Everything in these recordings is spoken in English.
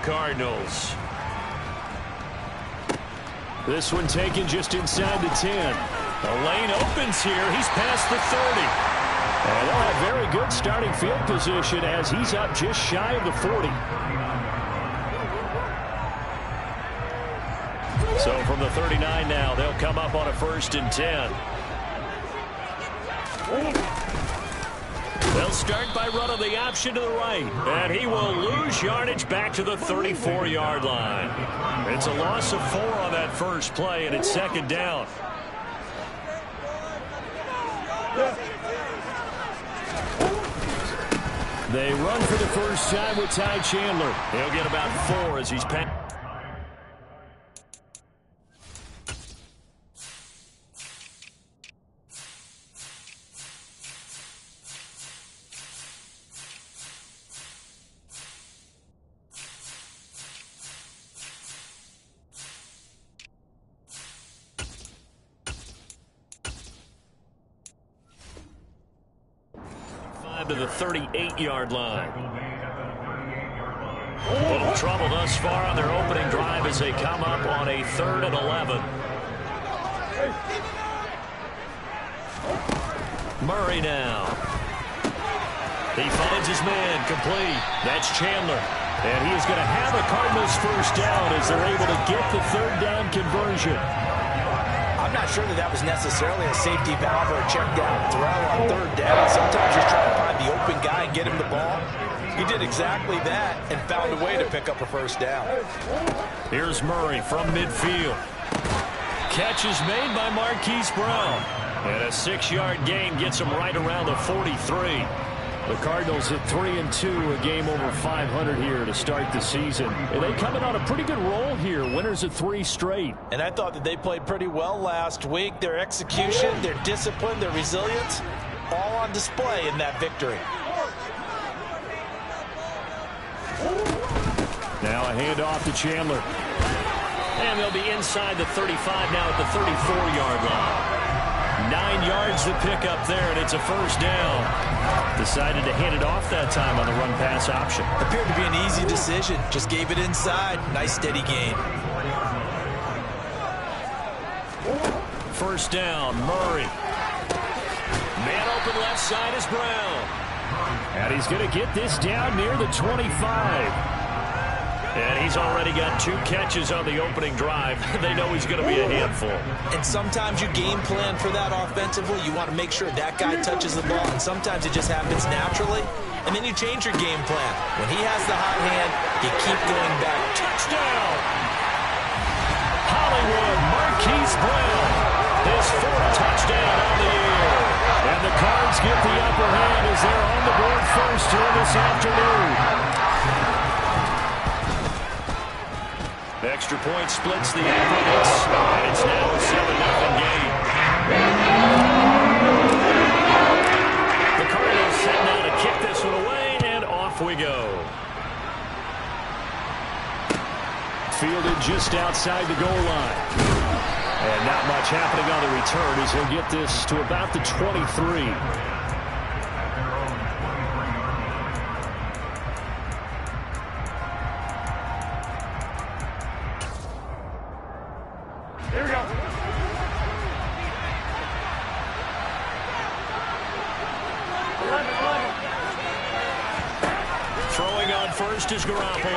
Cardinals. This one taken just inside the 10. The lane opens here. He's past the 30. And they'll have very good starting field position as he's up just shy of the 40. So from the 39 now, they'll come up on a 1st and 10. They'll start by running the option to the right. And he will lose yardage back to the 34-yard line. It's a loss of 4 on that first play, and it's 2nd down. They run for the first time with Ty Chandler. He'll get about 4 as he's passed. 5 to the 38-yard line. A little trouble thus far on their opening drive as they come up on a 3rd and 11. Murray now. He finds his man complete. That's Chandler. And he is going to have a Cardinals first down as they're able to get the 3rd down conversion. I'm not sure that was necessarily a safety valve or a check down throw on 3rd down. Sometimes just trying to find the open guy and get him the ball. He did exactly that and found a way to pick up a first down. Here's Murray from midfield. Catch is made by Marquise Brown. And a 6-yard gain gets him right around the 43. The Cardinals at 3-2, a game over 500 here to start the season. And they coming on a pretty good roll here, winners of 3 straight. And I thought that they played pretty well last week. Their execution, their discipline, their resilience, all on display in that victory. Now a handoff to Chandler. And they'll be inside the 35 now at the 34-yard line. 9 yards to pick up there, and it's a first down. Decided to hand it off that time on the run-pass option. Appeared to be an easy decision. Just gave it inside. Nice, steady gain. First down, Murray. Man open left side is Brown. And he's going to get this down near the 25. And he's already got 2 catches on the opening drive. They know he's going to be a handful. And sometimes you game plan for that offensively. You want to make sure that guy touches the ball. And sometimes it just happens naturally. And then you change your game plan. When he has the hot hand, you keep going back. Touchdown! Hollywood, Marquise Brown. His 4th touchdown on the year. And the Cards get the upper hand as they're on the board first here this afternoon. Extra point splits the opponents, and it's now a 7-0 game. The Cardinals set now to kick this one away, and off we go. Fielded just outside the goal line. And not much happening on the return as he'll get this to about the 23. First is Garoppolo.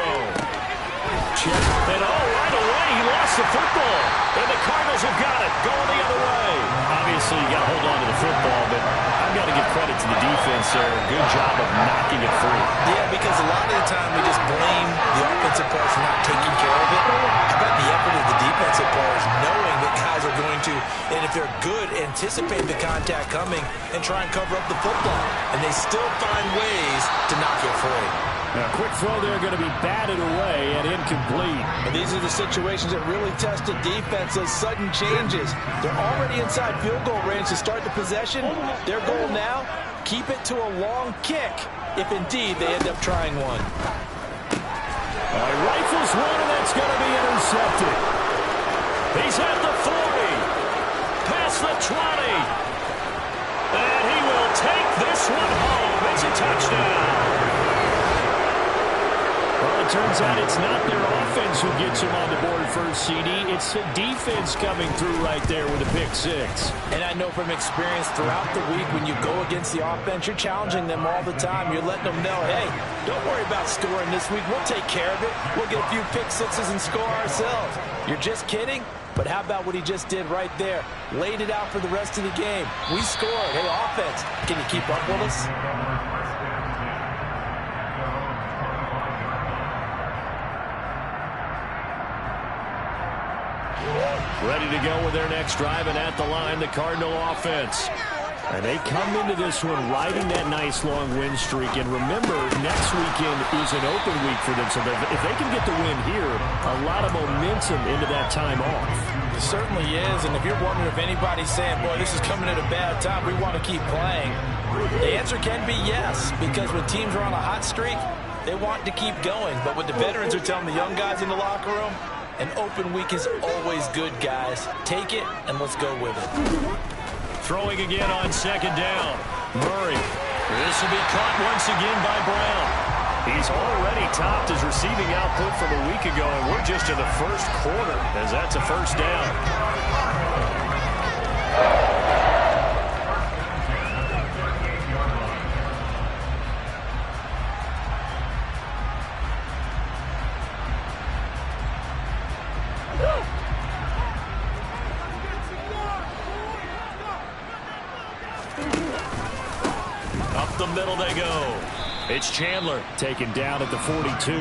Check. And right away, he lost the football. And the Cardinals have got it. Going the other way. Obviously, you got to hold on to the football, but I've got to give credit to the defense there. Good job of knocking it free. Yeah, because a lot of the time we just blame the offensive players for not taking care of it. How about the effort of the defensive players knowing that guys are going to, and if they're good, anticipate the contact coming and try and cover up the football. And they still find ways to knock it free. Now, quick throw there going to be batted away and incomplete. And these are the situations that really test the defense, those sudden changes. They're already inside field goal range to start the possession. Their goal now, keep it to a long kick, if indeed they end up trying one. Rifles one, and that's going to be intercepted. He's at the 40, past the 20. And he will take this one home. It's a touchdown. Well, a turns out it's not their offense who gets them on the board first, CD. It's the defense coming through right there with a pick six. And I know from experience throughout the week, when you go against the offense, you're challenging them all the time. You're letting them know, hey, don't worry about scoring this week. We'll take care of it. We'll get a few pick sixes and score ourselves. You're just kidding? But how about what he just did right there? Laid it out for the rest of the game. We scored. Hey, offense, can you keep up with us? Ready to go with their next drive, and at the line, the Cardinal offense. And they come into this one riding that nice long win streak. And remember, next weekend is an open week for them. So if they can get the win here, a lot of momentum into that time off. It certainly is. And if you're wondering if anybody's saying, boy, this is coming at a bad time, we want to keep playing, the answer can be yes. Because when teams are on a hot streak, they want to keep going. But what the veterans are telling the young guys in the locker room, an open week is always good, guys. Take it, and let's go with it. Throwing again on second down. Murray. This will be caught once again by Brown. He's already topped his receiving output from a week ago, and we're just in the first quarter as that's a first down. Up the middle they go. It's Chandler taken down at the 42.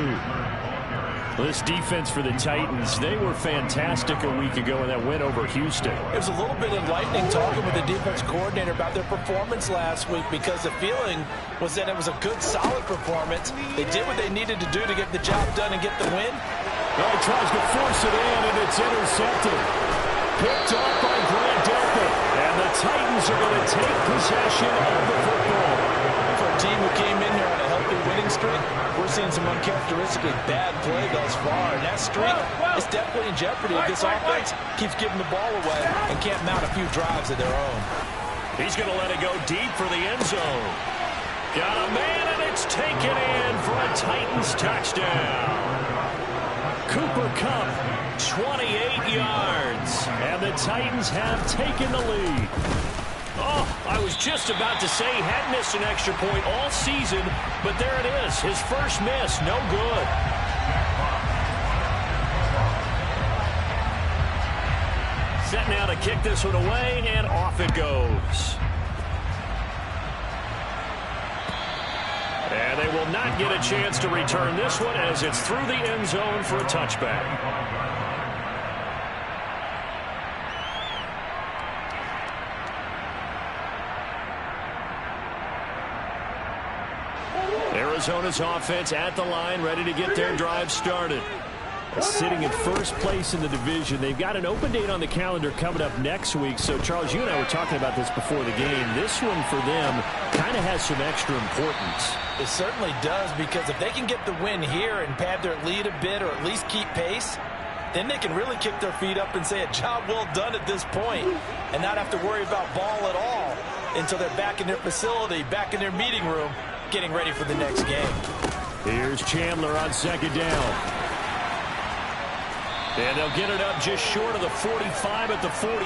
This defense for the Titans, they were fantastic a week ago in that win over Houston. It was a little bit enlightening talking with the defense coordinator about their performance last week, because the feeling was that it was a good, solid performance. They did what they needed to do to get the job done and get the win. Well, he tries to force it in, and it's intercepted. Picked off by Grant Delpit. And the Titans are going to take possession of the football. For a team who came in here on a healthy winning streak, we're seeing some uncharacteristically bad play thus far. And that streak is definitely in jeopardy if this offense keeps giving the ball away and can't mount a few drives of their own. He's going to let it go deep for the end zone. Got a man, and it's taken in for a Titans touchdown. Cooper Kupp, 28 yards, and the Titans have taken the lead. Oh, I was just about to say he had missed an extra point all season, but there it is, his first miss, no good. Set now to kick this one away, and off it goes. And they will not get a chance to return this one as it's through the end zone for a touchback. Arizona's offense at the line, ready to get their drive started. Sitting in first place in the division. They've got an open date on the calendar coming up next week. So, Charles, you and I were talking about this before the game. This one for them kind of has some extra importance. It certainly does, because if they can get the win here and pad their lead a bit, or at least keep pace, then they can really kick their feet up and say a job well done at this point and not have to worry about ball at all until they're back in their facility, back in their meeting room, getting ready for the next game. Here's Chandler on second down. And they'll get it up just short of the 45 at the 44.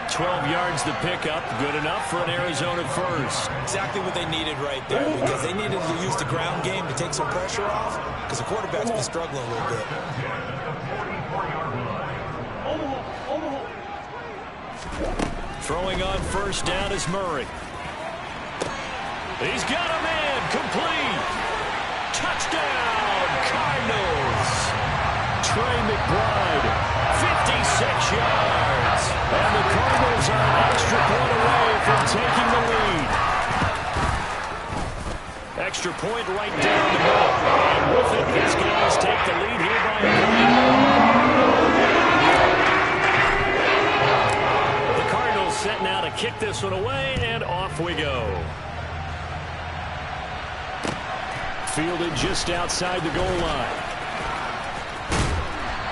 12 yards to pick up. Good enough for an Arizona first. Exactly what they needed right there, because they needed to use the ground game to take some pressure off, because the quarterback's been struggling a little bit. Throwing on first down is Murray. He's got a man. Complete. Touchdown, Cardinals. Trey McBride, 56 yards. And the Cardinals are an extra point away from taking the lead. Extra point right down the middle. And with it, these guys take the lead here by a point. The Cardinals set now to kick this one away, and off we go. Fielded just outside the goal line.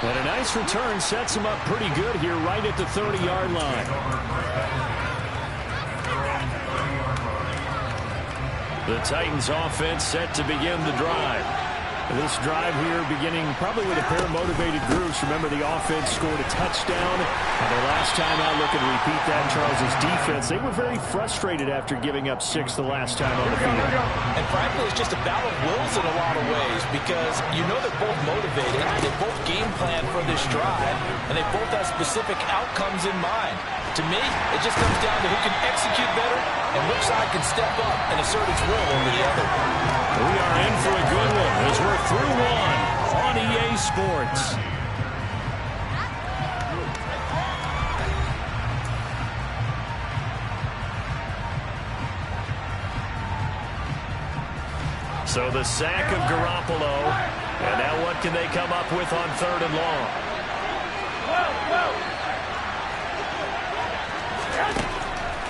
And a nice return sets him up pretty good here right at the 30-yard line. The Titans offense set to begin the drive. This drive here beginning probably with a pair of motivated groups. Remember, the offense scored a touchdown. And the last time I look and repeat that, Charles' defense, they were very frustrated after giving up 6 the last time on the field. And frankly, it's just a battle of wills in a lot of ways because you know they're both motivated. They both game plan for this drive, and they both have specific outcomes in mind. To me, it just comes down to who can execute better and which side can step up and assert its will over the other. We are in for a good one as we're through one on EA Sports. So the sack of Garoppolo, and now what can they come up with on 3rd and long?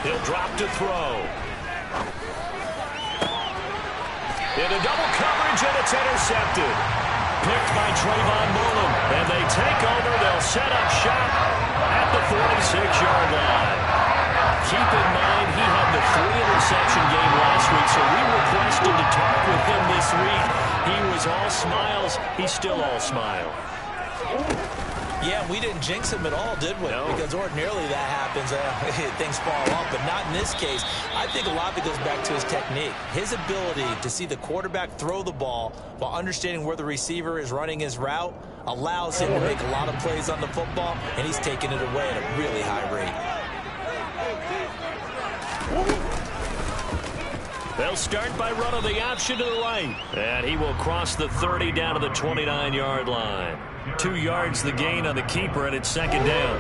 He'll drop to throw. Into double coverage, and it's intercepted. Picked by Trayvon Mullen, and they take over. They'll set up shop at the 46-yard line. Keep in mind, he had the 3-interception game last week, so we requested to talk with him this week. He was all smiles. He's still all smile. Yeah, we didn't jinx him at all, did we? No. Because ordinarily that happens. Things fall off, but not in this case. I think a lot of it goes back to his technique. His ability to see the quarterback throw the ball while understanding where the receiver is running his route allows him to make a lot of plays on the football, and he's taking it away at a really high rate. They'll start by running the option to the right. And he will cross the 30 down to the 29-yard line. 2 yards the gain on the keeper, and it's 2nd down.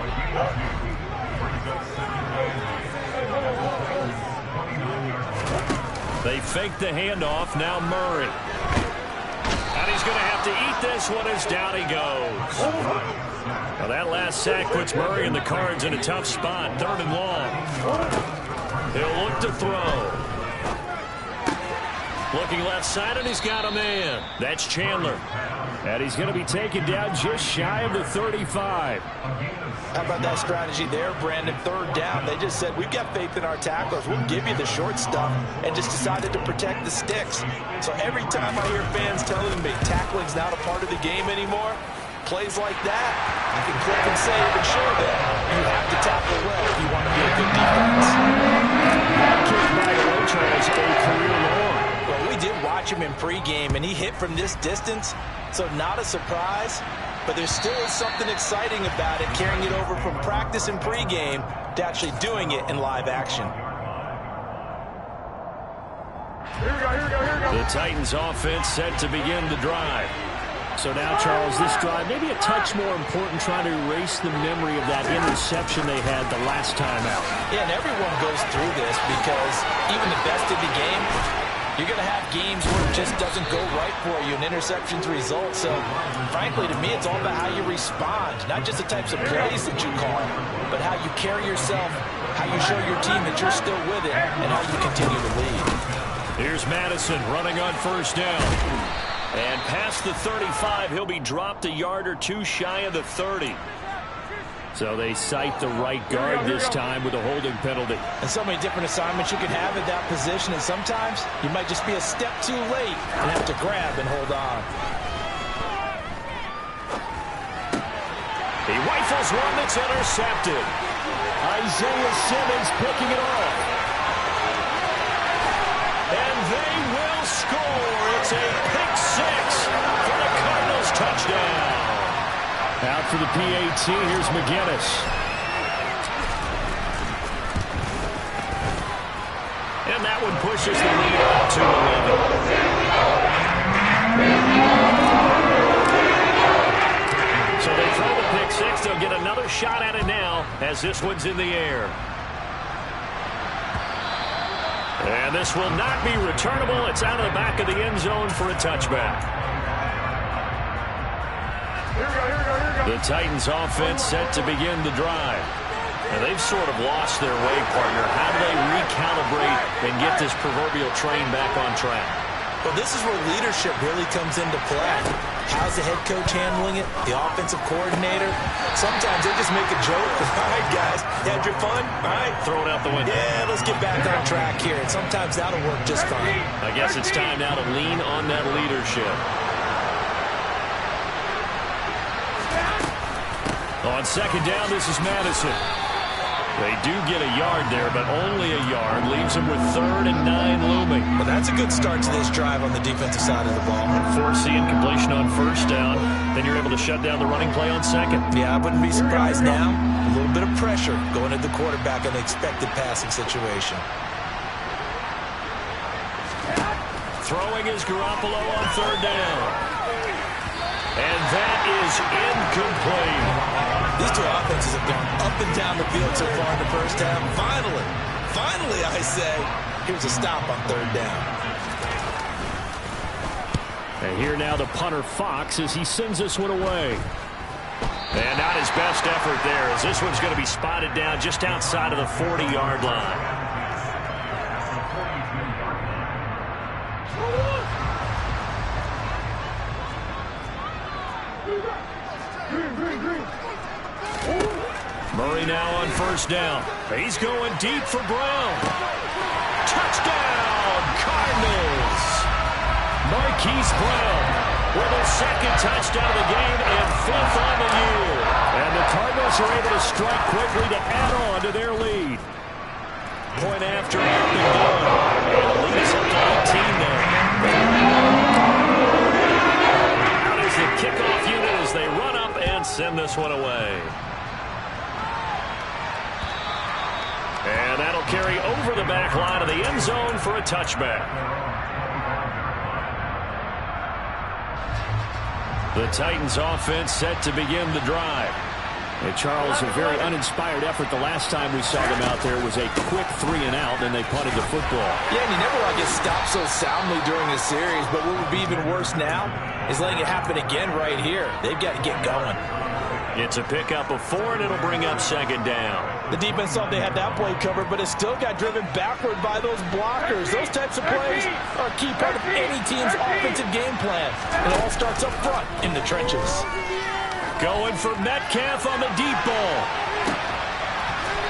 They fake the handoff. Now Murray. And he's going to have to eat this one as down he goes. Well, that last sack puts Murray and the Cards in a tough spot. 3rd and long. He'll look to throw. Looking left side, and he's got a man. That's Chandler. And he's going to be taken down just shy of the 35. How about that strategy there, Brandon? 3rd down. They just said, we've got faith in our tacklers. We'll give you the short stuff, and just decided to protect the sticks. So every time I hear fans telling me tackling's not a part of the game anymore, plays like that, you can click and save and show them you have to tackle well if you want to be a good defense. That kick by Charles, a career long. Well, we did watch him in pregame, and he hit from this distance, so not a surprise. But there still is something exciting about it, carrying it over from practice and pregame to actually doing it in live action. The Titans offense set to begin the drive. So now, Charles, this drive maybe a touch more important, trying to erase the memory of that interception they had the last time out. Yeah, and everyone goes through this because even the best in the game, you're going to have games where it just doesn't go right for you, and interceptions result. So, frankly, to me, it's all about how you respond, not just the types of plays that you call, but how you carry yourself, how you show your team that you're still with it, and how you continue to lead. Here's Madison running on 1st down. And past the 35, he'll be dropped a yard or two shy of the 30. So they cite the right guard this time with a holding penalty. And so many different assignments you can have at that position, and sometimes you might just be a step too late and have to grab and hold on. He rifles one that's intercepted. Isaiah Simmons picking it off. And they will score. It's a pick six for the Cardinals touchdown. Out for the PAT, here's McGinnis. And that one pushes the lead up to 11. So they throw the pick six. They'll get another shot at it now as this one's in the air. And this will not be returnable. It's out of the back of the end zone for a touchback. The Titans offense set to begin the drive. And they've sort of lost their way, partner. How do they recalibrate and get this proverbial train back on track? Well, this is where leadership really comes into play. How's the head coach handling it? The offensive coordinator? Sometimes they just make a joke. All right, guys, you had your fun? All right. Throw it out the window. Yeah, let's get back on track here. And sometimes that'll work just fine. I guess it's time now to lean on that leadership. On second down, this is Madison. They do get a yard there, but only a yard. Leaves them with 3rd and 9 looming. Well, that's a good start to this drive on the defensive side of the ball. Force the incompletion on first down. Then you're able to shut down the running play on second. Yeah, I wouldn't be surprised now. A little bit of pressure going at the quarterback in an expected passing situation. Throwing is Garoppolo on 3rd down. And that is incomplete. These two offenses have gone up and down the field so far in the first half. Finally, I say, here's a stop on 3rd down. And here now the punter Fox as he sends this one away. And not his best effort there as this one's going to be spotted down just outside of the 40-yard line. Murray now on first down. He's going deep for Brown. Touchdown, Cardinals. Marquise Brown with his 2nd touchdown of the game and 5th on the year. And the Cardinals are able to strike quickly to add on to their lead. Point after up and done. And the lead is up to 18 now. Out is the kickoff unit as they run up and send this one away. And that'll carry over the back line of the end zone for a touchback. The Titans offense set to begin the drive. And Charles, a very uninspired effort the last time we saw them out there was a quick 3-and-out, and they punted the football. Yeah, and you never want to get stopped so soundly during a series, but what would be even worse now is letting it happen again right here. They've got to get going. It's a pickup of 4, and it'll bring up 2nd down. The defense thought they had that play covered, but it still got driven backward by those blockers. Those types of plays are a key part of any team's offensive game plan. It all starts up front in the trenches. Going for Metcalf on the deep ball.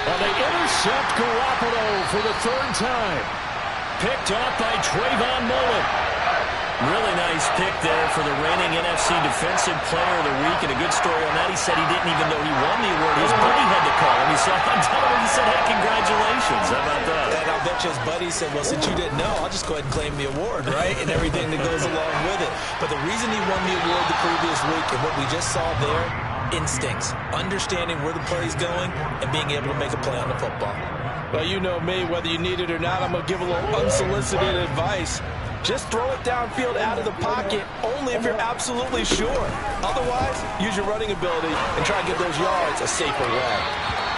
And they intercept Garoppolo for the 3rd time. Picked off by Trayvon Mullen. Really nice pick there for the reigning NFC Defensive Player of the Week. And a good story on that, he said he didn't even know he won the award. His buddy had to call him. He said, he said, hey, congratulations. How about that? And I'll bet you his buddy said, well, since you didn't know, I'll just go ahead and claim the award, right? And everything that goes along with it. But the reason he won the award the previous week and what we just saw there, instincts, understanding where the play's going, and being able to make a play on the football. Well, you know me, whether you need it or not, I'm going to give a little unsolicited advice. Just throw it downfield out of the pocket only if you're absolutely sure. Otherwise, use your running ability and try and get those yards a safer way.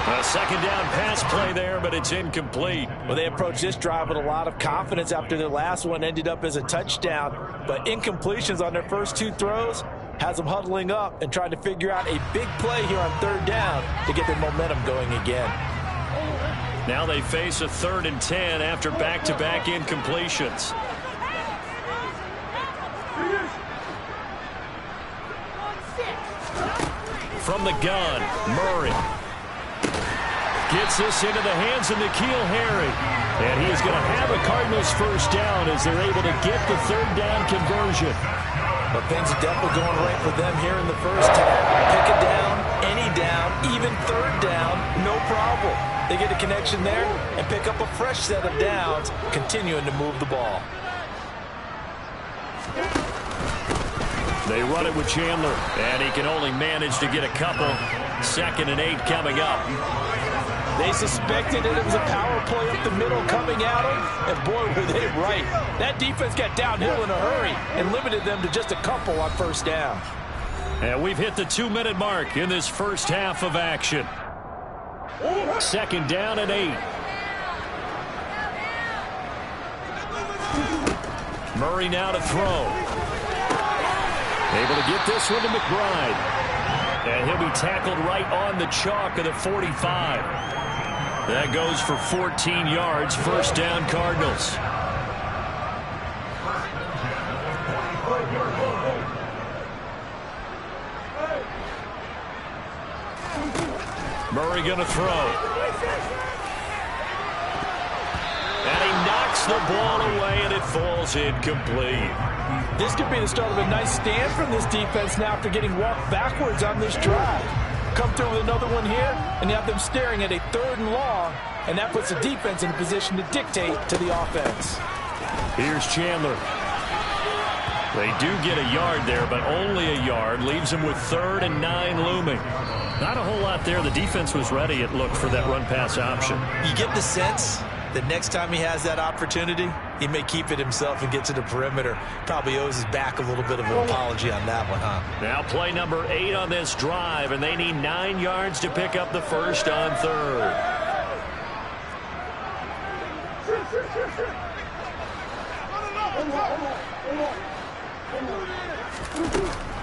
A 2nd down pass play there, but it's incomplete. Well, they approached this drive with a lot of confidence after their last one ended up as a touchdown. But incompletions on their first 2 throws has them huddling up and trying to figure out a big play here on 3rd down to get their momentum going again. Now they face a 3rd and 10 after back-to-back incompletions. From the gun, Murray gets this into the hands of N'Keal Harry. And he is going to have a Cardinals 1st down as they're able to get the 3rd down conversion. But things are definitely going right for them here in the first half. Pick a down, any down, even 3rd down, no problem. They get a connection there and pick up a fresh set of downs, continuing to move the ball. They run it with Chandler, and he can only manage to get a couple. 2nd and 8 coming up. They suspected it was a power play up the middle coming at them, and boy, were they right. That defense got downhill in a hurry and limited them to just a couple on 1st down. And we've hit the 2-minute mark in this first half of action. 2nd down and 8. Murray now to throw. Able to get this one to McBride. And he'll be tackled right on the chalk of the 45. That goes for 14 yards. 1st down, Cardinals. Murray going to throw. And he knocks the ball away, and it falls incomplete. This could be the start of a nice stand from this defense now after getting walked backwards on this drive. come through with another one here, and you have them staring at a 3rd and long, and that puts the defense in a position to dictate to the offense. Here's Chandler. They do get a yard there, but only a yard. Leaves them with 3rd and 9 looming. Not a whole lot there. The defense was ready, it looked, for that run-pass option. You get the sense that next time he has that opportunity, he may keep it himself and get to the perimeter. Probably owes his back a little bit of an apology on that one, huh? Now play number 8 on this drive, and they need 9 yards to pick up the first on 3rd.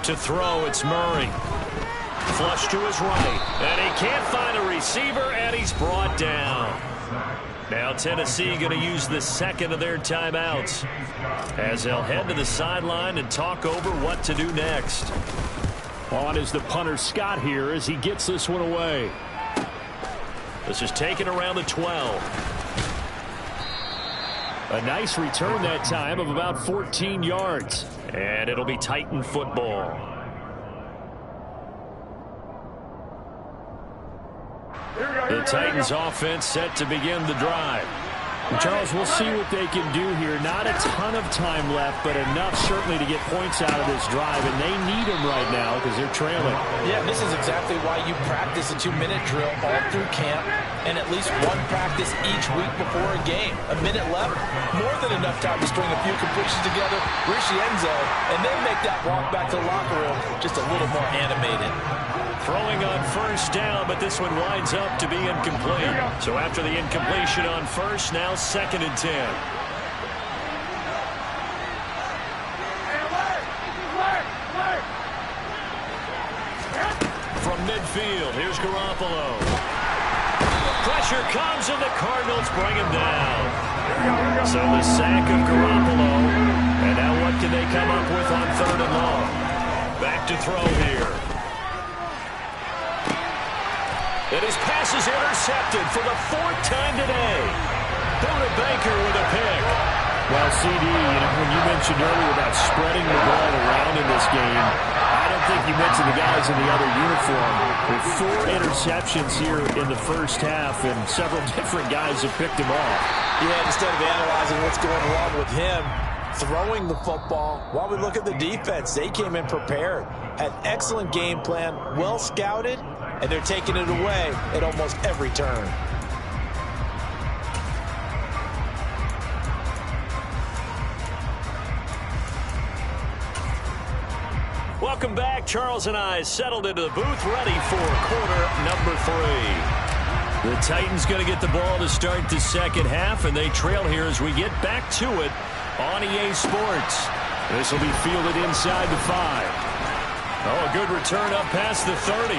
To throw, it's Murray. Flush to his right, and he can't find a receiver, and he's brought down. Now Tennessee going to use the second of their timeouts as they'll head to the sideline and talk over what to do next. On is the punter Scott here as he gets this one away. This is taken around the 12. A nice return that time of about 14 yards. And it'll be Titan football. The Titans offense set to begin the drive. Charles, we'll see what they can do here. Not a ton of time left, but enough certainly to get points out of this drive, and they need them right now because they're trailing. Yeah, this is exactly why you practice a 2-minute drill all through camp and at least one practice each week before a game. A minute left, more than enough time to string a few completions together, reach the end zone, and then make that walk back to the locker room just a little more animated. Throwing on first down, but this one winds up to be incomplete. So after the incompletion on first, now 2nd and 10. From midfield, here's Garoppolo. Pressure comes, and the Cardinals bring him down. So the sack of Garoppolo. And now what can they come up with on 3rd and long? Back to throw here. And his pass is intercepted for the 4th time today. Buda Baker with a pick. Well, CD, when you mentioned earlier about spreading the ball around in this game, I don't think you mentioned the guys in the other uniform. With 4 interceptions here in the first half, and several different guys have picked him off. Yeah, instead of analyzing what's going wrong with him, throwing the football, while we look at the defense, they came in prepared, had excellent game plan, well scouted, and they're taking it away at almost every turn. Welcome back. Charles and I settled into the booth, ready for quarter number 3. The Titans going to get the ball to start the second half, and they trail here as we get back to it on EA Sports. This will be fielded inside the 5. Oh, a good return up past the 30.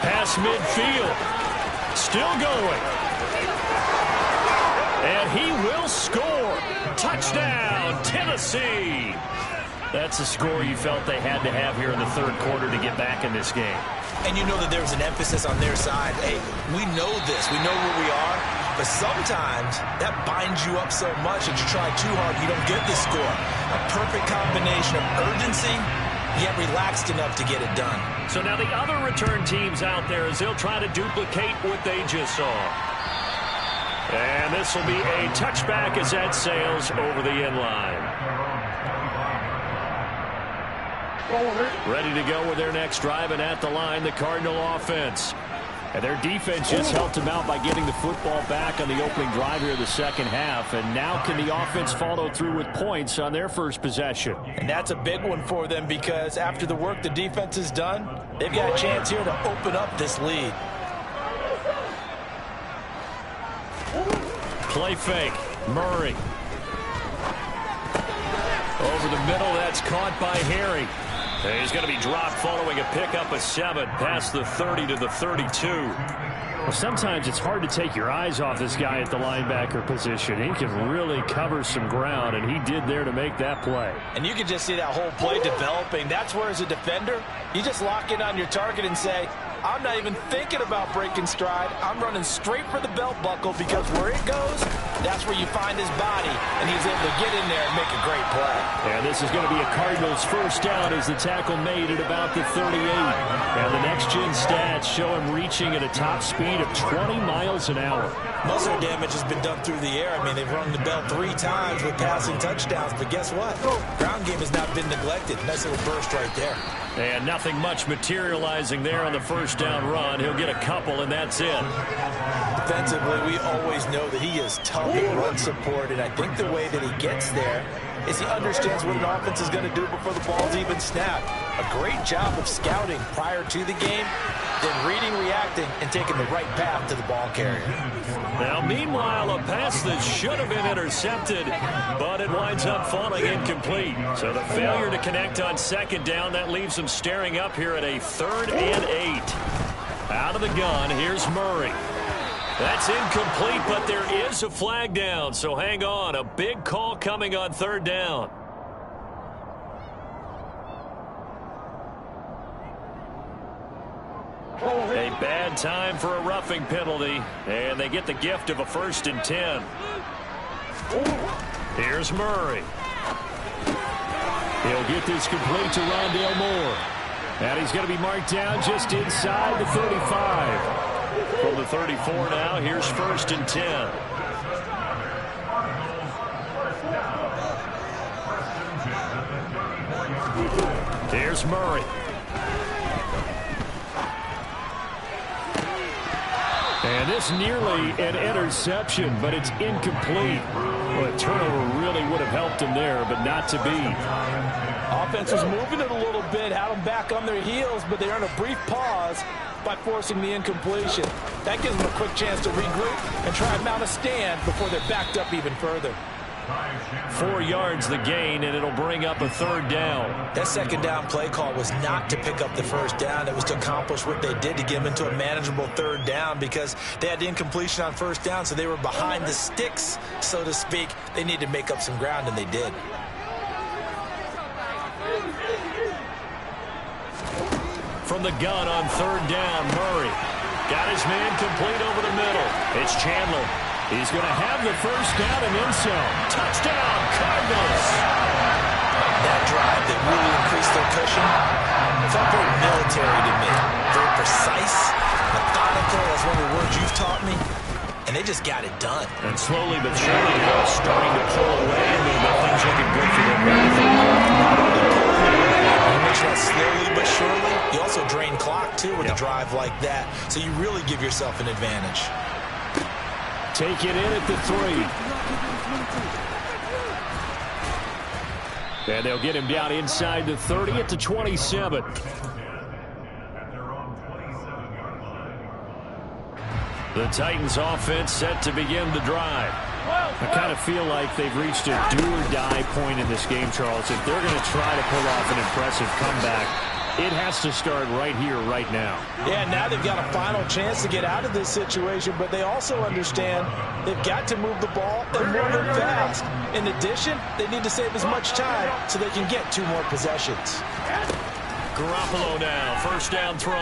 Past midfield. Still going. And he will score. Touchdown, Tennessee. That's a score you felt they had to have here in the 3rd quarter to get back in this game. And you know that there was an emphasis on their side. Hey, we know this. We know where we are. But sometimes that binds you up so much that you try too hard, you don't get the score. A perfect combination of urgency, yet relaxed enough to get it done. So now the other return teams out there as they'll try to duplicate what they just saw. And this will be a touchback as that sails over the end line. Ready to go with their next drive, and at the line, the Cardinal offense. And their defense just helped them out by getting the football back on the opening drive here in the second half. And now can the offense follow through with points on their first possession? And that's a big one for them because after the work the defense has done, they've got a chance here to open up this lead. Play fake. Murray. Over the middle, that's caught by Harry. And he's going to be dropped following a pickup of 7 past the 30 to the 32. Well, sometimes it's hard to take your eyes off this guy at the linebacker position. He can really cover some ground, and he did there to make that play. And you can just see that whole play developing. That's where, as a defender, you just lock in on your target and say, I'm not even thinking about breaking stride. I'm running straight for the belt buckle because where it goes, that's where you find his body, and he's able to get in there and make a great play. And this is going to be a Cardinals first down as the tackle made at about the 38. And the next-gen stats show him reaching at a top speed of 20 miles an hour. Most of the damage has been done through the air. I mean, they've rung the bell 3 times with passing touchdowns, but guess what? Ground game has not been neglected. Nice little burst right there. And nothing much materializing there on the first down run. He'll get a couple, and that's it. Defensively, we always know that he is tough in run support, and I think the way that he gets there is he understands what an offense is going to do before the ball's even snapped. A great job of scouting prior to the game, then reading, reacting, and taking the right path to the ball carrier. Now, meanwhile, a pass that should have been intercepted, but it winds up falling incomplete. So the failure to connect on second down, that leaves them staring up here at a 3rd and 8. Out of the gun, here's Murray. That's incomplete, but there is a flag down, so hang on. A big call coming on 3rd down. A bad time for a roughing penalty, and they get the gift of a 1st and 10. Here's Murray. He'll get this complete to Rondale Moore. And he's going to be marked down just inside the 35. From the 34 now, here's 1st and 10. Here's Murray. And this nearly an interception, but it's incomplete. Well, a turnover really would have helped him there, but not to be. Offense was moving it a little bit, had them back on their heels, but they earned a brief pause by forcing the incompletion. That gives them a quick chance to regroup and try and mount a stand before they're backed up even further. 4 yards the gain, and it'll bring up a 3rd down. That second down play call was not to pick up the 1st down. It was to accomplish what they did to get them into a manageable 3rd down because they had the incompletion on 1st down, so they were behind the sticks, so to speak. They needed to make up some ground, and they did. From the gun on 3rd down, Murray got his man complete over the middle. It's Chandler. He's going to have the 1st down and then some. Touchdown, Cardinals. That drive that really increased their cushion felt very military to me. Very precise, methodical, that's one of the words you've taught me. And they just got it done. And slowly but surely now starting to pull away. I mean, things looking good for them. You mentioned that slowly but surely. You also drain clock, too, with a drive like that. So you really give yourself an advantage. Take it in at the 3. And they'll get him down inside the 30 at the 27. The Titans offense set to begin the drive. I kind of feel like they've reached a do-or-die point in this game, Charles. If they're going to try to pull off an impressive comeback, it has to start right here, right now. Yeah, now they've got a final chance to get out of this situation, but they also understand they've got to move the ball and move it fast. In addition, they need to save as much time so they can get 2 more possessions. Garoppolo now, 1st down throw.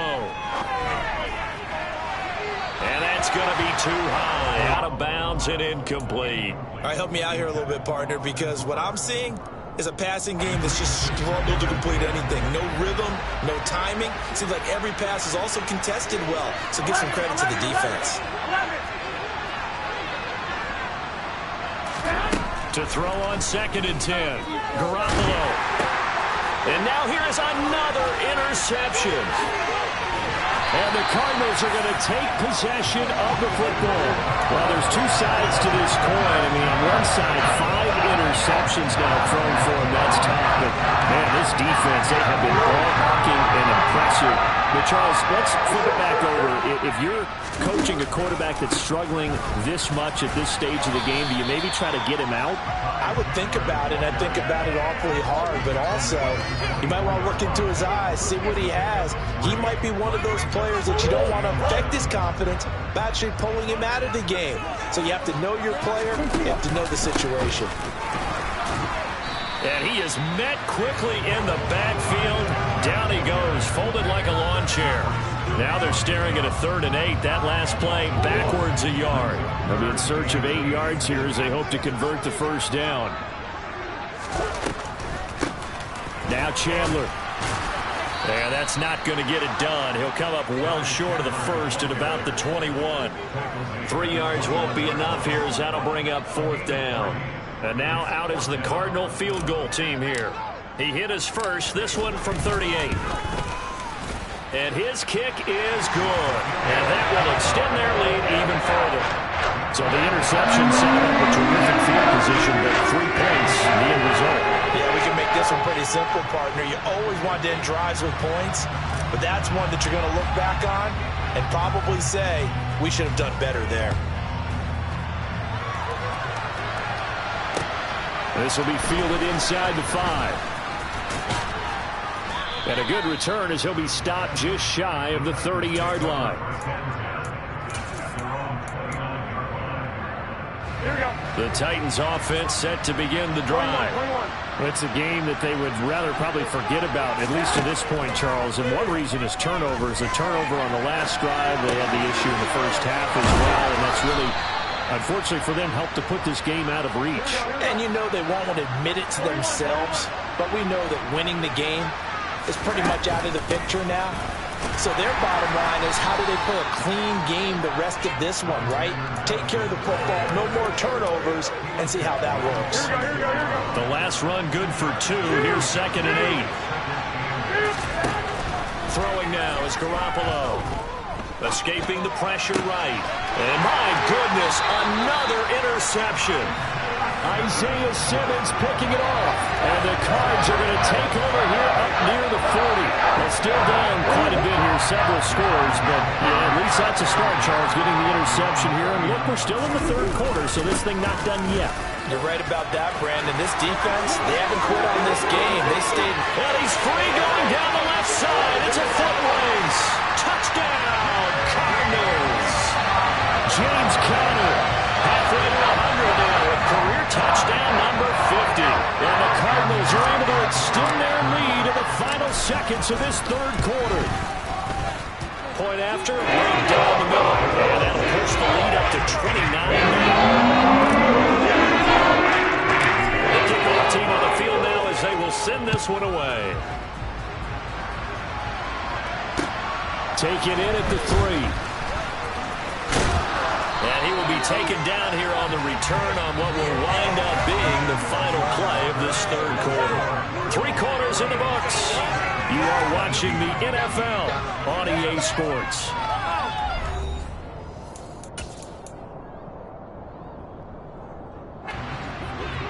And that's going to be too high, out of bounds and incomplete. All right, help me out here a little bit, partner, because what I'm seeing is a passing game that's just struggled to complete anything. No rhythm, no timing. Seems like every pass is also contested well, so give some credit to the defense. To throw on 2nd and 10. Garoppolo. And now here is another interception. And the Cardinals are going to take possession of the football. Well, there's 2 sides to this coin. I mean, on one side, 5 interceptions now thrown for him. That's tough. But, man, this defense, they have been ball-hawking and impressive. But, Charles, let's flip it back over. If you're coaching a quarterback that's struggling this much at this stage of the game, do you maybe try to get him out? I would think about it, and I think about it awfully hard, but also you might want to look into his eyes, see what he has. He might be one of those players that you don't want to affect his confidence by actually pulling him out of the game. So you have to know your player, you have to know the situation. And he is met quickly in the backfield. Down he goes, folded like a lawn chair. Now they're staring at a 3rd and 8. That last play backwards a yard. They'll be in search of 8 yards here as they hope to convert the first down. Now Chandler. Yeah, that's not going to get it done. He'll come up well short of the first at about the 21. 3 yards won't be enough here as that'll bring up 4th down. And now out is the Cardinal field goal team here. He hit his first, this one from 38. And his kick is good. And that will extend their lead even further. So the interception set up a terrific field position, but 3 points in the end result. Yeah, we can make this one pretty simple, partner. You always want to end drives with points, but that's one that you're going to look back on and probably say, we should have done better there. This will be fielded inside the 5. And a good return as he'll be stopped just shy of the 30-yard line. The Titans offense set to begin the drive. It's a game that they would rather probably forget about, at least to this point, Charles. And one reason is turnovers. A turnover on the last drive. They had the issue in the first half as well, and that's really, unfortunately for them, helped to put this game out of reach. And you know they won't want to admit it to themselves, but we know that winning the game is pretty much out of the picture now. So their bottom line is, how do they play a clean game the rest of this one, right? Take care of the football, no more turnovers, and see how that works. The last run good for 2. Here's 2nd and 8. Throwing now is Garoppolo. Escaping the pressure right. And my goodness, another interception. Isaiah Simmons picking it off. And the Cards are going to take over here up near the 40. They're still down quite a bit here, several scores, but yeah, at least that's a start, Charles, getting the interception here. And look, we're still in the 3rd quarter, so this thing not done yet. You're right about that, Brandon. This defense, they haven't quit on this game. They stayed. And he's free going down the left side. It's a foot race. Touchdown, Cardinals. James Conner, halfway to 100 now with career touchdown number 50. And the Cardinals are able to extend their lead in the final seconds of this 3rd quarter. Point after, right down the middle. And that'll push the lead up to 29 now. The kickoff team on the field now as they will send this one away. Taken in at the 3. And he will be taken down here on the return on what will wind up being the final play of this 3rd quarter. 3 quarters in the books. You are watching the NFL on EA Sports.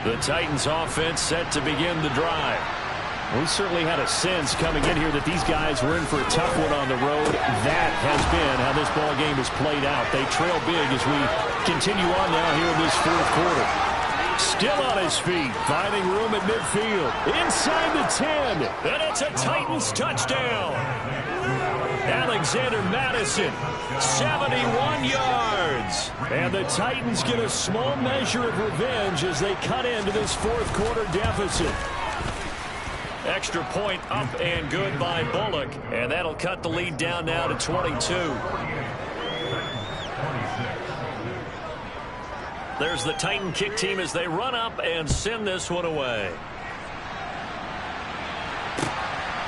The Titans offense set to begin the drive. We certainly had a sense coming in here that these guys were in for a tough one on the road. That has been how this ball game has played out. They trail big as we continue on now here in this 4th quarter. Still on his feet, finding room at midfield. Inside the 10. And it's a Titans touchdown. Alexander Madison, 71 yards. And the Titans get a small measure of revenge as they cut into this 4th quarter deficit. Extra point up and good by Bullock. And that'll cut the lead down now to 22. There's the Titan kick team as they run up and send this one away.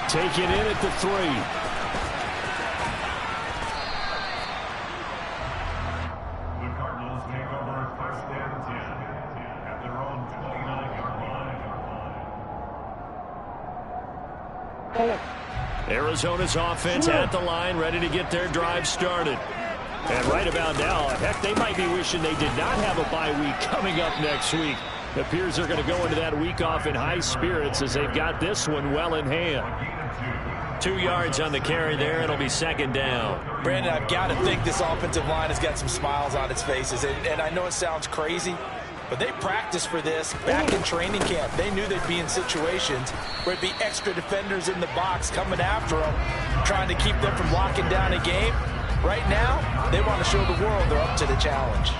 Taken in at the 3. Arizona's offense at the line, ready to get their drive started. And right about now, heck, they might be wishing they did not have a bye week coming up next week. It appears they're going to go into that week off in high spirits as they've got this one well in hand. 2 yards on the carry there. It'll be 2nd down. Brandon, I've got to think this offensive line has got some smiles on its faces. And I know it sounds crazy, but they practiced for this back in training camp. They knew they'd be in situations where it'd be extra defenders in the box coming after them, trying to keep them from locking down a game. Right now, they want to show the world they're up to the challenge.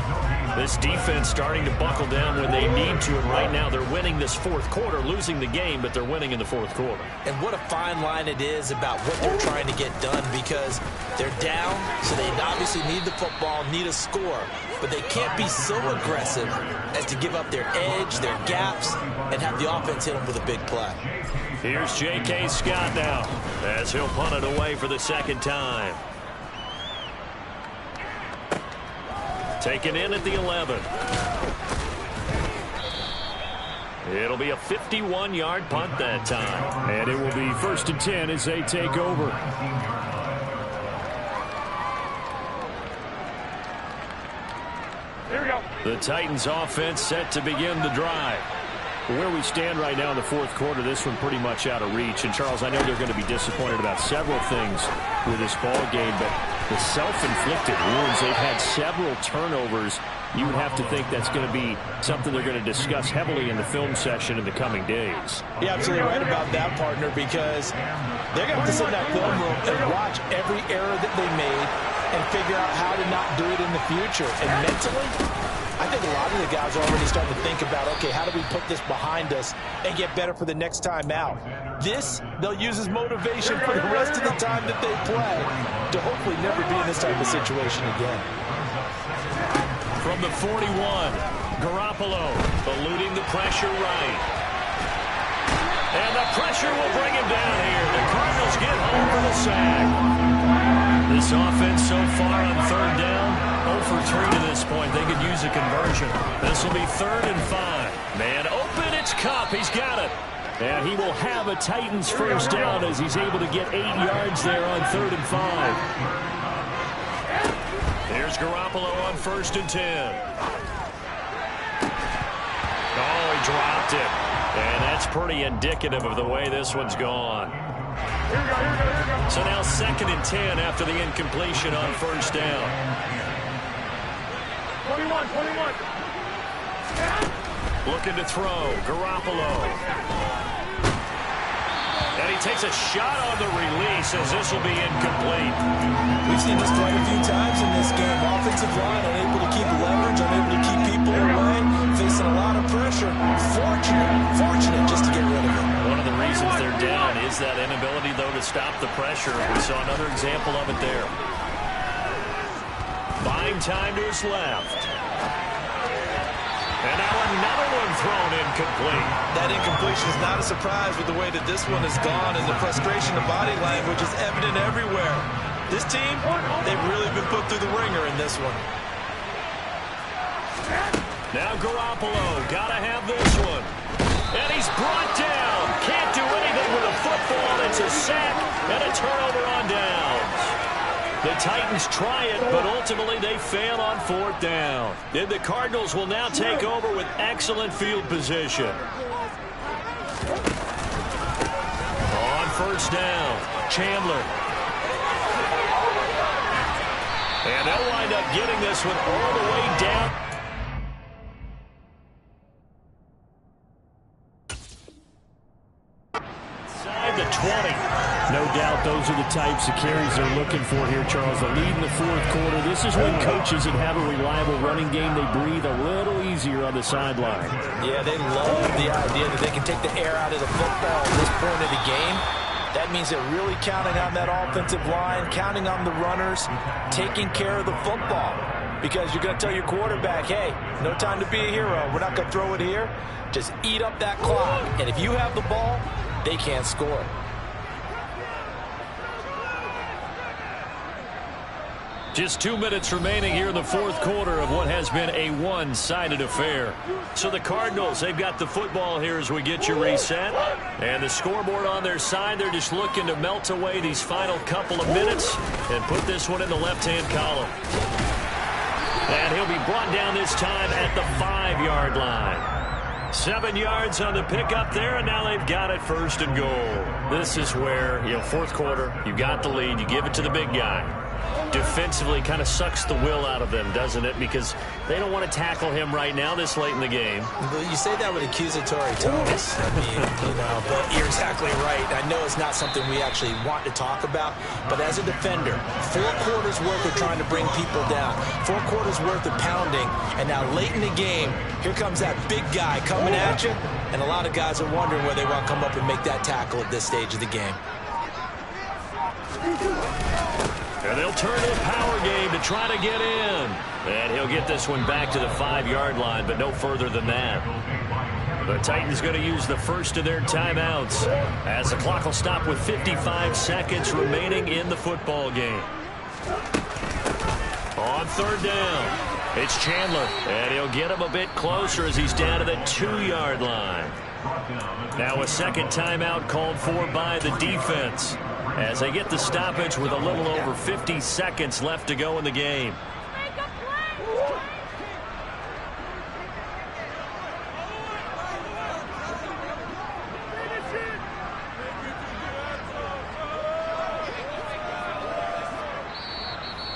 This defense starting to buckle down when they need to, and right now they're winning this fourth quarter, losing the game, but they're winning in the fourth quarter. And what a fine line it is about what they're trying to get done, because they're down, so they obviously need the football, need a score, but they can't be so aggressive as to give up their edge, their gaps, and have the offense hit them with a big play. Here's J.K. Scott now, as he'll punt it away for the second time. Taken in at the 11. It'll be a 51-yard punt that time. And it will be 1st and 10 as they take over. Here we go. The Titans offense set to begin the drive. Where we stand right now in the fourth quarter, this one pretty much out of reach. And, Charles, I know they're going to be disappointed about several things with this ball game, but the self-inflicted wounds, they've had several turnovers. You would have to think that's going to be something they're going to discuss heavily in the film session in the coming days. You're absolutely right about that, partner, because they're going to have to sit in that film room and watch every error that they made and figure out how to not do it in the future. And mentally, I think a lot of the guys are already starting to think about, okay, how do we put this behind us and get better for the next time out? This, they'll use as motivation for the rest of the time that they play to hopefully never be in this type of situation again. From the 41, Garoppolo eluding the pressure right. And the pressure will bring him down here. The Cardinals get home for the sack. This offense so far on third down, 0 for 3 to this point. They could use a conversion. This will be 3rd and 5. Man open, it's Kupp. He's got it. And he will have a Titans first down as he's able to get 8 yards there on 3rd and 5. Here's Garoppolo on 1st and 10. Oh, he dropped it. And that's pretty indicative of the way this one's gone. So now 2nd and 10 after the incompletion on 1st down. 21. Looking to throw, Garoppolo. And he takes a shot on the release as this will be incomplete. We've seen this quite a few times in this game. Offensive line unable to keep leverage, unable to keep people away, facing a lot of pressure. Fortunate just to get rid of it. One of the reasons they're down is that inability, though, to stop the pressure. We saw another example of it there. Buying time to his left. And now another one thrown incomplete. That incompletion is not a surprise with the way that this one has gone, and the frustration of body language is evident everywhere. This team, they've really been put through the ringer in this one. Now Garoppolo, gotta have this one. And he's brought down. Can't do anything with a football. It's a sack and a turnover on downs. The Titans try it, but ultimately they fail on 4th down. And the Cardinals will now take over with excellent field position. On 1st down, Chandler. And they'll wind up getting this one all the way down. Inside the 20. No doubt those are the types of carries they're looking for here, Charles. The lead in the fourth quarter. This is when coaches that have a reliable running game, they breathe a little easier on the sideline. Yeah, they love the idea that they can take the air out of the football at this point of the game. That means they're really counting on that offensive line, counting on the runners, taking care of the football. Because you're going to tell your quarterback, hey, no time to be a hero. We're not going to throw it here. Just eat up that clock. And if you have the ball, they can't score. Just 2 minutes remaining here in the fourth quarter of what has been a one-sided affair. So the Cardinals, they've got the football here as we get you reset. And the scoreboard on their side, they're just looking to melt away these final couple of minutes and put this one in the left-hand column. And he'll be brought down this time at the 5-yard line. 7 yards on the pickup there, and now they've got it 1st and goal. This is where, fourth quarter, you got the lead, you give it to the big guy. defensively kind of sucks the will out of them, doesn't it? Because they don't want to tackle him right now this late in the game. Well, you say that with accusatory tones. I mean, but you're exactly right. I know it's not something we actually want to talk about, but as a defender, 4 quarters worth of trying to bring people down, 4 quarters worth of pounding, and now late in the game, here comes that big guy coming at you, and a lot of guys are wondering whether they want to come up and make that tackle at this stage of the game. And they'll turn to a power game to try to get in. And he'll get this one back to the 5-yard line, but no further than that. The Titans going to use the first of their timeouts as the clock will stop with 55 seconds remaining in the football game. On 3rd down, it's Chandler, and he'll get him a bit closer as he's down to the 2-yard line. Now a second timeout called for by the defense as they get the stoppage with a little over 50 seconds left to go in the game.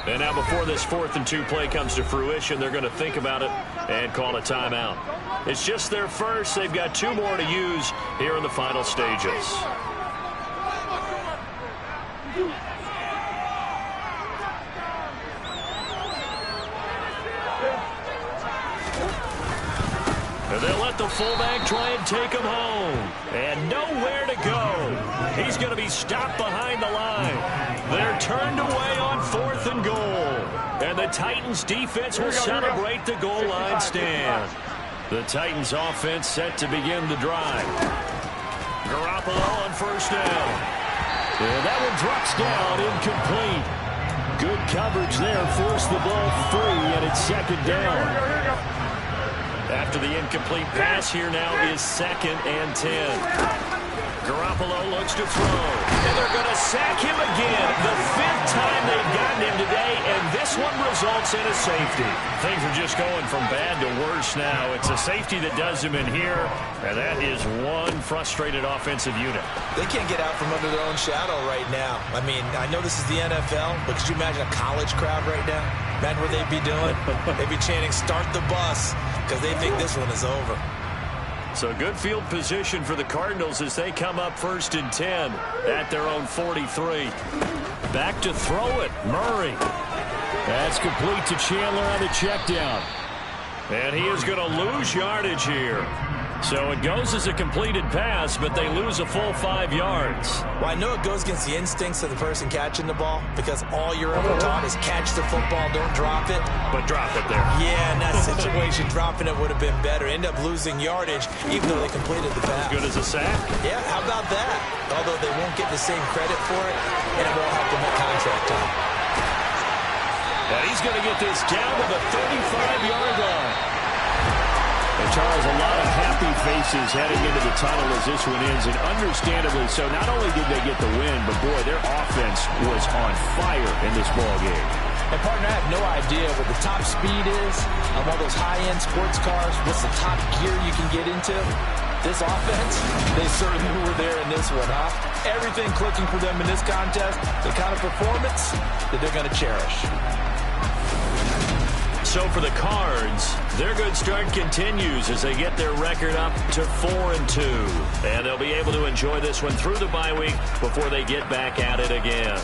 And now before this 4th and 2 play comes to fruition, they're going to think about it and call a timeout. It's just their first. They've got 2 more to use here in the final stages. And they'll let the fullback try and take him home. And nowhere to go. He's going to be stopped behind the line. They're turned away on 4th and goal. And the Titans defense will celebrate the goal line stand. The Titans offense set to begin the drive. Garoppolo on 1st down. And that one drops down, incomplete. Good coverage there, forced the ball free, and it's 2nd down. After the incomplete pass, here now is 2nd and 10. Garoppolo looks to throw, and they're going to sack him again. The 5th time they've gotten him today, and this one results in a safety. Things are just going from bad to worse now. It's a safety that does him in here, and that is one frustrated offensive unit. They can't get out from under their own shadow right now. I mean, I know this is the NFL, but could you imagine a college crowd right now? Imagine what they'd be doing. They'd be chanting, "Start the bus," because they think this one is over. So good field position for the Cardinals as they come up 1st and 10 at their own 43. Back to throw it, Murray. That's complete to Chandler on the check down. And he is going to lose yardage here. So it goes as a completed pass, but they lose a full 5 yards. Well, I know it goes against the instincts of the person catching the ball because all you're ever taught is catch the football, don't drop it. But drop it there. Yeah, in that situation, dropping it would have been better. End up losing yardage, even though they completed the pass. As good as a sack? Yeah, how about that? Although they won't get the same credit for it, and it won't help them at contract time. And he's going to get this down to the 35-yard line. And Charles, a lot of happy faces heading into the tunnel as this one ends, and understandably so. Not only did they get the win, but boy, their offense was on fire in this ball game. And partner, I have no idea what the top speed is on one of those high-end sports cars. What's the top gear you can get into? This offense, they certainly were there in this one, huh? Everything clicking for them in this contest, the kind of performance that they're going to cherish. So for the Cards, their good start continues as they get their record up to 4-2. And they'll be able to enjoy this one through the bye week before they get back at it again.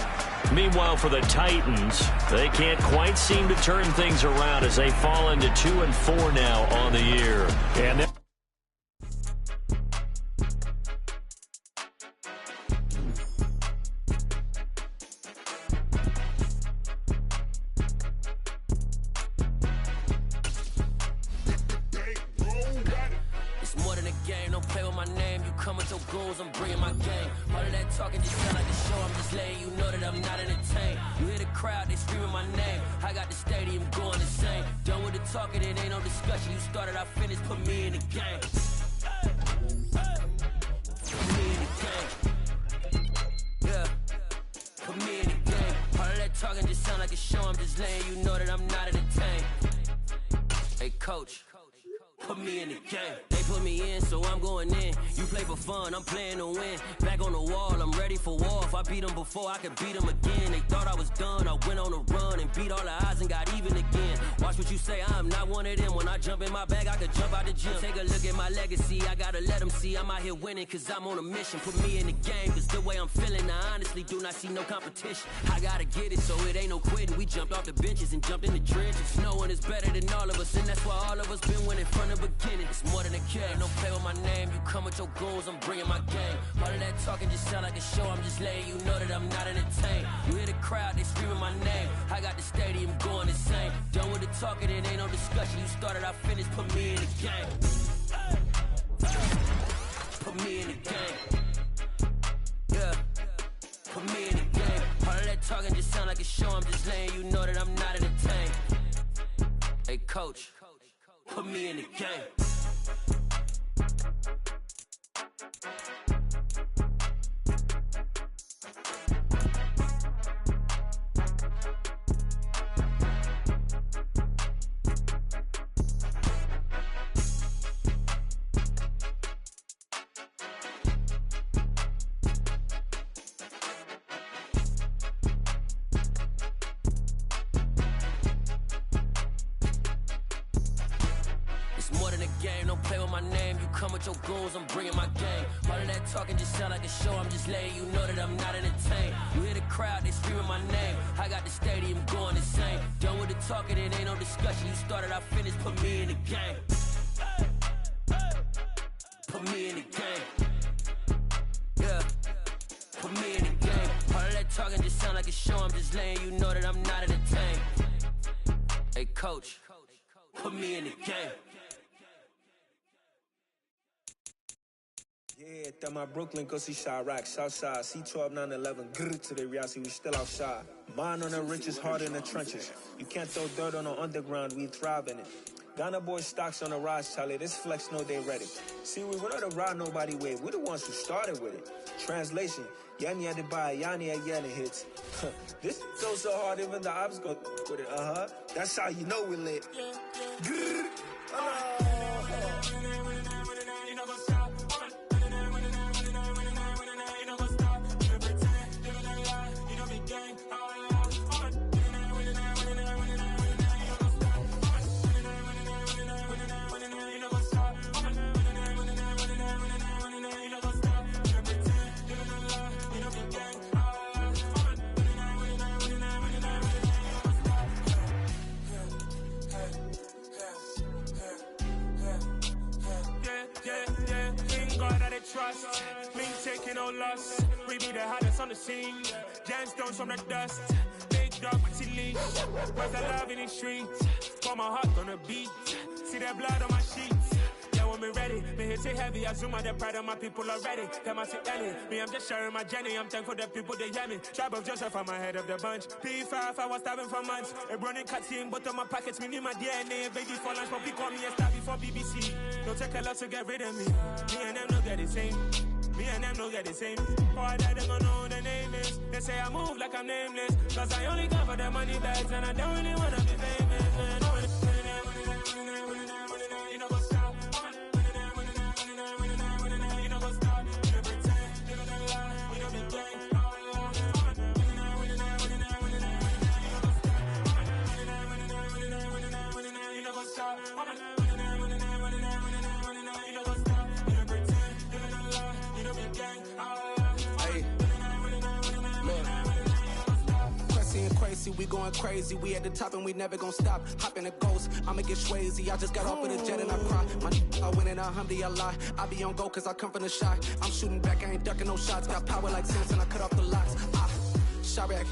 Meanwhile, for the Titans, they can't quite seem to turn things around as they fall into 2-4 now on the year. And I'm bringing my game. All of that talking just sound like a show. I'm just letting you know that I'm not entertained. You hear the crowd, they screaming my name. I got the stadium going insane. Done with the talking, it ain't no discussion. You started, I finished, put me in the game. Put me in the game. Yeah. Put me in the game. All of that talking just sound like a show. I'm just letting you know that I'm not entertained. Hey, coach. Put me in the game. They put me in, so I'm going in. You play for fun, I'm playing to win. Back on the wall, I'm ready for war. If I beat them before, I could beat them again. They thought I was done, I went on a run and beat all the odds and got even again. Watch what you say, I'm not one of them. When I jump in my bag, I could jump out the gym. Take a look at my legacy, I gotta let them see I'm out here winning, cause I'm on a mission. Put me in the game, cause the way I'm feeling, I honestly do not see no competition. I gotta get it, so it ain't no quitting. We jumped off the benches and jumped in the trenches. No one is better than all of us, and that's why all of us been winning from the beginning. It's more than a game, don't play with my name. You come with your goons, I'm bringing my game. All of that talking just sound like a show, I'm just letting you know that I'm not entertained. You hear the crowd, they screaming my name. I got the stadium going insane. Done with the talking, it ain't no discussion. You started, I finished, put me in the game. Put me in the game. Yeah, put me in the game. All of that talking just sound like a show, I'm just letting you know that I'm not entertained. Hey coach, put me in the game. Your goons, I'm bringing my game. All of that talking just sound like a show, I'm just letting you know that I'm not entertained. You hear the crowd, they screaming my name. I got the stadium going insane. Done with the talking, it ain't no discussion. You started, I finished, put me in the game. Put me in the game. Yeah, put me in the game. All of that talking just sound like a show, I'm just letting you know that I'm not entertained. Hey coach, put me in the game. Yeah, that my Brooklyn, go see Chirac, Southside, C12, 911, grrr to the reality, we still outside. Mine on the richest, heart in the trenches. You can't throw dirt on the underground, we thrive in it. Ghana boys stocks on the rise, Charlie, this flex know they ready. See, we not to ride nobody wave, we the ones who started with it. Translation, Yanni had to buy, Yanni had Yanni hits. This so hard, even the ops go with it, That's how you know we lit. Grrr, trust, me taking no loss. We be the hottest on the scene. Gemstones from the dust. Big dog with leash. Where's the love in the streets? Pour my heart on the beat. See that blood on my sheets. Yeah, when me ready, me hit it heavy. I zoom out the pride of my people already. Them I see Ellie. Me, I'm just sharing my journey. I'm thankful the people they hear me. Tribe of Joseph, I'm ahead of the bunch. P5, I was starving for months. A running cutscene, but on my pockets, me need my DNA. Baby for lunch, but call me a star before BBC. Don't take a lot to get rid of me. Me and them no get the same. Me and them no get the same. All that they gon' know the name is. They say I move like I'm nameless. Cause I only come for the money bags and I don't really wanna be famous. Man. You know what's up? You know what's up? You know pretend. You know the lie. You know the gang. You know what's up? Crazy, we going crazy, we at the top and we never gon' stop. Hop in a ghost, I'ma get swayzy. I just got off with a jet and I cry. I win in a Humvee, I lie. I be on go cause I come from the shot. I'm shooting back, I ain't ducking no shots. Got power like Samson, I cut off the locks. Chirac,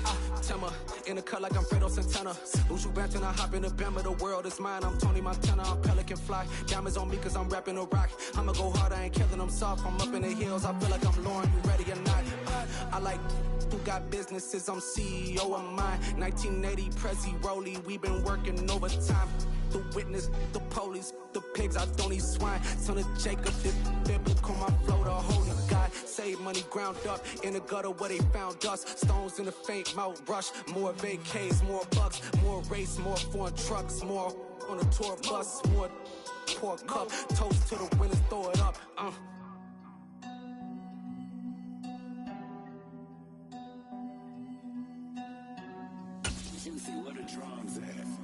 Timmer, in the cut like I'm Fredo Santana. Lose you back and I hop in the Bama, the world is mine. I'm Tony Montana, I'm Pelican Fly. Diamonds on me cause I'm rapping a rock. I'ma go hard, I ain't killing them soft. I'm up in the hills, I feel like I'm Lauren, you ready or not? I like who got businesses, I'm CEO of mine. 1980 Prezi Rolly, we been working overtime. The witness, the police, the pigs, I don't eat swine. Son of Jacob, this biblical, my flow, the holy God. Save money ground up in the gutter where they found us. Stones in the faint mouth rush. More vacays, more bucks, more race, more foreign trucks, more on a tour bus, more poor cup. Toast to the winners, throw it up. Juicy, where the drums at?